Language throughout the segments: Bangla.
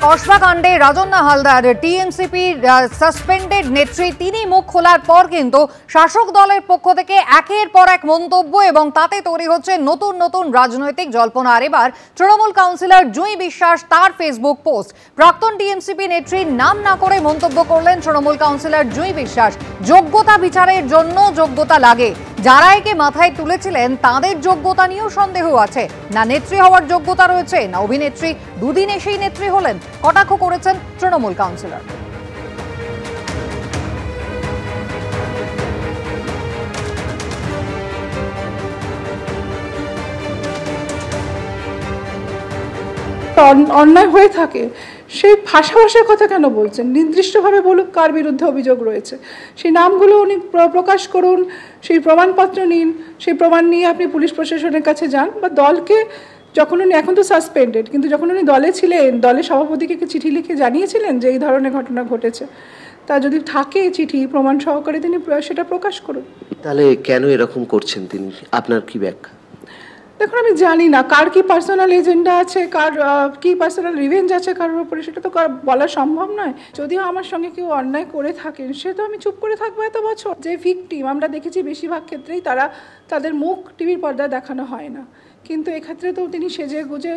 কসবা কাণ্ডে রাজন্না হালদার টিএমসিপি সাসপেন্ডেড নেত্রী তিনি মুখ খোলার পর কিন্তু শাসক দলের পক্ষ থেকে একের পর এক মন্তব্য এবং তাতে তৈরি হচ্ছে নতুন নতুন রাজনৈতিক জল্পনা। আর এবার তৃণমূল কাউন্সিলর জুঁই বিশ্বাস তার ফেসবুক পোস্ট প্রাক্তন টিএমসিপি নেত্রীর নাম না করে মন্তব্য করলেন তৃণমূল কাউন্সিলর জুঁই বিশ্বাস। যোগ্যতা বিচারের জন্য যোগ্যতা লাগে, যারা একে মাথায় তুলেছিলেন তাদের যোগ্যতা নিয়েও সন্দেহ আছে। না নেত্রী হওয়ার যোগ্যতা রয়েছে, না অভিনেত্রী দুদিন এসেই নেত্রী হলেন, কটাক্ষ করেছেন তৃণমূল কাউন্সিলর। অন্যায় হয়ে থাকে সেই ভাষার কথা কেন বলছেন? নির্দিষ্টভাবে বলুক কার বিরুদ্ধে অভিযোগ রয়েছে, সেই নামগুলো উনি প্রকাশ করুন, সেই প্রমাণপত্র নিন, সেই প্রমাণ নিয়ে আপনি পুলিশ প্রশাসনের কাছে যান। বা দলকে যখন উনি এখন তো সাসপেন্ডেড, কিন্তু যখন উনি দলে ছিলেন দলের সভাপতিকে চিঠি লিখে জানিয়েছিলেন যে এই ধরনের ঘটনা ঘটেছে, তা যদি থাকে চিঠি প্রমাণ সহকারে তিনি সেটা প্রকাশ করুন। তাহলে কেন এরকম করছেন তিনি, আপনার কি ব্যাখ্যা? দেখুন, আমি জানি না কার কি পার্সোনাল এজেন্ডা আছে, কার কি পার্সোনাল রিভেঞ্জ আছে কারোর উপরে, সেটা তো বলা সম্ভব নয়। যদিও আমার সঙ্গে কেউ অন্যায় করে থাকেন সে তো আমি চুপ করে থাকবো এত বছর। যে ভিকটিম আমরা দেখেছি বেশিরভাগ ক্ষেত্রেই তাদের মুখ টিভির পর্দায় দেখানো হয় না, কিন্তু এক্ষেত্রে তো তিনি সেজে গুজে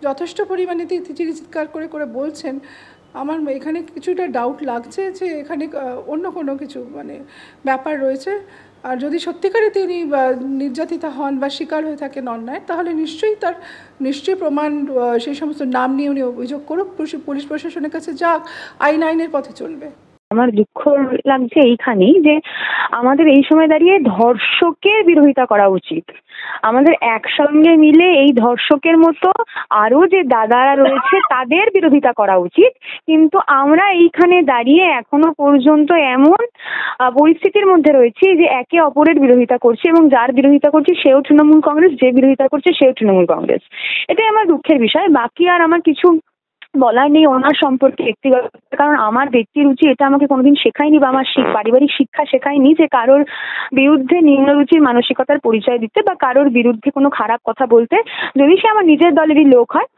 যথেষ্ট পরিমাণে চিৎকার করে করে বলছেন। আমার এখানে কিছুটা ডাউট লাগছে যে এখানে অন্য কোনো কিছু ব্যাপার রয়েছে। আর যদি সত্যিকারে তিনি নির্যাতিতা হন বা শিকার হয়ে থাকেন অন্যায়, তাহলে নিশ্চয়ই প্রমাণ সেই সমস্ত নাম নিয়ে উনি অভিযোগ করুক, পুলিশ প্রশাসনের কাছে যাক, আইনের পথে চলবে। আমার দুঃখ লাগছে এইখানেই যে আমাদের এই সময় দাঁড়িয়ে ধর্ষকের বিরোধিতা করা উচিত। আমাদের একসঙ্গে মিলে এই ধর্ষকের মতো আরো যে দাদারা রয়েছে তাদের বিরোধিতা করা উচিত, কিন্তু আমরা এইখানে দাঁড়িয়ে এখনো পর্যন্ত এমন পরিস্থিতির মধ্যে রয়েছি যে একে অপরের বিরোধিতা করছি, এবং যার বিরোধিতা করছি সেও তৃণমূল কংগ্রেস, যে বিরোধিতা করছে সেও তৃণমূল কংগ্রেস। এটাই আমার দুঃখের বিষয়। বাকি আর আমার কিছু বলার নেই ওনার সম্পর্কে ব্যক্তিগত, কারণ আমার ব্যক্তি রুচি এটা আমাকে কোনোদিন শেখায়নি, বা আমার পারিবারিক শিক্ষা শেখায়নি যে কারোর বিরুদ্ধে নিম্নরুচির মানসিকতার পরিচয় দিতে বা কারোর বিরুদ্ধে কোনো খারাপ কথা বলতে, যদি সে আমার নিজের দলেরই লোক হয়।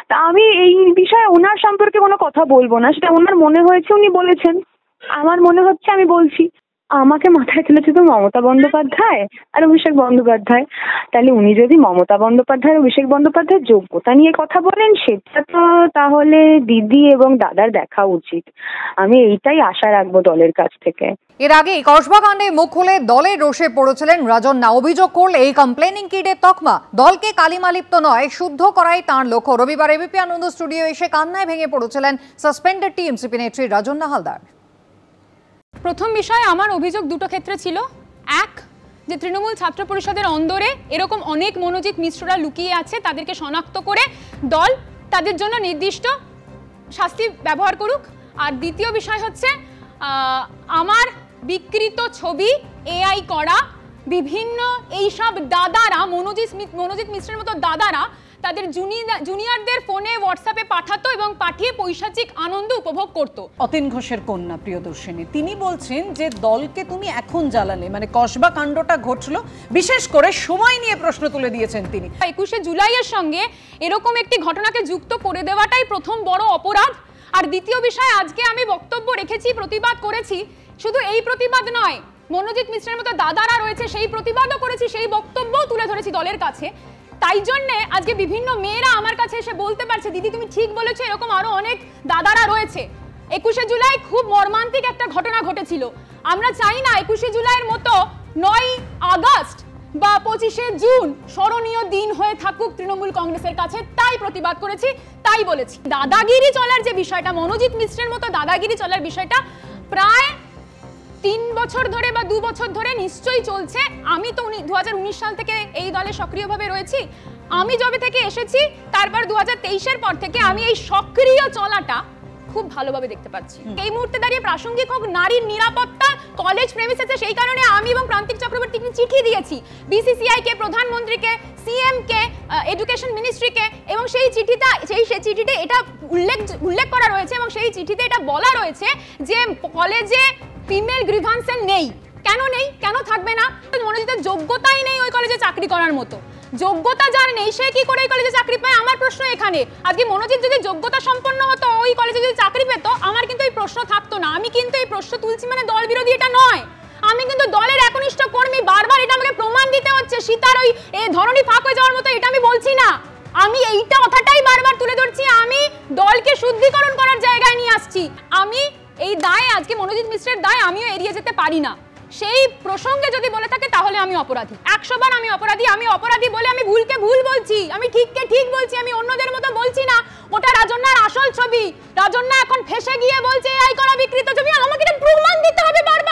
তা আমি এই বিষয়ে ওনার সম্পর্কে কোনো কথা বলবো না, সেটা ওনার মনে হয়েছে উনি বলেছেন, আমার মনে হচ্ছে আমি বলছি। আমাকে মাথায় তুলেছে তো মমতা বন্দ্যোপাধ্যায় আর অভিষেক বন্দ্যোপাধ্যায়। তাহলে উনি যদি মমতা বন্দ্যোপাধ্যায় অভিষেক বন্দ্যোপাধ্যায়ের যোগ্যতা নিয়ে কথা বলেন, সেটা তো তাহলে দিদি এবং দাদার দেখা উচিত। আমি এইটাই আশা রাখবো দলের কাছ থেকে। এর আগে কসবা কাণ্ডে মুখ খুলে দলের রোষে পড়েছিলেন রাজন্না। অভিযোগ করলে এই কমপ্লেনিং কিডের তকমা দলকে কালিমালিপ্ত নয়, শুদ্ধ করাই তাঁর লক্ষ্য। রবিবার এবিপি আনন্দ স্টুডিও এসে কান্নায় ভেঙে পড়েছিলেন সাসপেন্ডেড টিএমসিপি নেত্রী রাজন্না হালদার। প্রথম বিষয়, আমার অভিযোগ দুটো ক্ষেত্রে ছিল। এক, যে তৃণমূল ছাত্র পরিষদের অন্দরে এরকম অনেক মনোজিৎ মিশ্ররা লুকিয়ে আছে, তাদেরকে শনাক্ত করে দল তাদের জন্য নির্দিষ্ট শাস্তি ব্যবহার করুক। আর দ্বিতীয় বিষয় হচ্ছে আমার বিকৃত ছবি এআই করা বিভিন্ন এইসব দাদারা, মনোজিৎ মিশ্রের মতো দাদারা তাদের জুনিয়রদের ফোনে হোয়াটসঅ্যাপে পাঠাতো এবং পাঠিয়ে পৈশাচিক আনন্দ উপভোগ করত। অতীন ঘোষের কন্যা প্রিয়দর্শিনী তিনি বলছেন যে দলকে তুমি এখন জ্বালালে, কসবা কাণ্ডটা ঘটলো বিশেষ করে সময় নিয়ে প্রশ্ন তুলে দিয়েছেন তিনি। 21শে জুলাইয়ের সঙ্গে এরকম একটি ঘটনাকে যুক্ত করে দেওয়াটাই প্রথম বড় অপরাধ। আর দ্বিতীয় বিষয়, আজকে আমি বক্তব্য রেখেছি, প্রতিবাদ করেছি। শুধু এই প্রতিবাদ নয়, মনোজিৎ মিশ্রের মতো দাদারা রয়েছে সেই প্রতিবাদও করেছি, সেই বক্তব্যও তুলে ধরেছি দলের কাছে। তাই জন্যে আজকে বিভিন্ন মেয়েরা আমার কাছে এসে বলতে পারছে, দিদি তুমি ঠিক বলেছো, এরকম আরো অনেক দাদারা রয়েছে। 21শে জুলাই খুব মর্মান্তিক একটা ঘটনা ঘটেছিল। আমরা চাই না 21শে জুলাইয়ের মতো 9 আগস্ট বা 25শে জুন স্মরণীয় দিন হয়ে থাকুক তৃণমূল কংগ্রেসের কাছে। তাই প্রতিবাদ করেছি, তাই বলেছি। দাদাগিরি চলার যে বিষয়টা, মনোজিৎ মিশ্রের মতো দাদাগিরি চলার বিষয়টা প্রায় 3 বছর ধরে বা 2 বছর ধরে নিশ্চয়ই চলছে। আমি তো 2019 সাল থেকে এই দলে সক্রিয়ভাবে রয়েছি। আমি যবে থেকে এসেছি তারপর 2023-এর পর থেকে আমি এই সক্রিয় চলাটা খুব ভালোভাবে দেখতে পাচ্ছি। এই মুহূর্তে দাঁড়িয়ে প্রাসঙ্গিক হোক নারীর নিরাপত্তা কলেজ প্রেমিসেসে, সেই কারণে আমি এবং প্রান্তিক চক্রবর্তীকে চিঠি দিয়েছি বিসিসিআই কে, প্রধানমন্ত্রীকে, সিএম কে, এডুকেশন মিনিস্ট্রিকে, এবং সেই চিঠিতে এটা উল্লেখ করা রয়েছে এবং সেই চিঠিতে এটা বলা রয়েছে যে কলেজে ফিমেল গ্রিভান্স সেল নেই। কেন নেই, কেন থাকবে না? মনোজিতের যোগ্যতাই নেই ওই কলেজে চাকরি করার মতো। যোগ্যতা যার নেই সে কি করে এই কলেজে চাকরি পায়? আমার প্রশ্ন এখানে। আজকে মনোজিৎ যদি যোগ্যতা সম্পন্ন হতো, ওই কলেজে যদি চাকরি পেত, আমার কিন্তু এই প্রশ্ন থাকতো না। আমি কিন্তু এই প্রশ্ন তুলছি মানে দল বিরোধী এটা নয়, আমি কিন্তু দলের একনিষ্ঠ কর্মী। বারবার এটা আমাকে প্রমাণ দিতে হচ্ছে, সীতার ওই ধরনী ফাঁক হয়ে যাওয়ার মতো এটা আমি বলছি না। আমি এইটা কথাটাই বারবার তুলে ধরছি, আমি দলকে শুদ্ধিকরণ করার জায়গায় নিয়ে আসছি। আমি এই দায়, আজকে মনোজিৎ মিশ্রের দায় আমিও এড়িয়ে যেতে পারি না। সেই প্রসঙ্গে যদি বলে থাকে তাহলে আমি অপরাধী, 100 বার আমি অপরাধী। আমি অপরাধী বলে আমি ভুলকে ভুল বলছি, আমি ঠিককে ঠিক বলছি, আমি অন্যদের মতো বলছি না। ওটা রাজন্যার আসল ছবি। রাজন্যা এখন ফেসে গিয়ে বলছে এই করা বিকৃত ছবি, আমাকে এটা প্রমাণ দিতে হবে বারবার।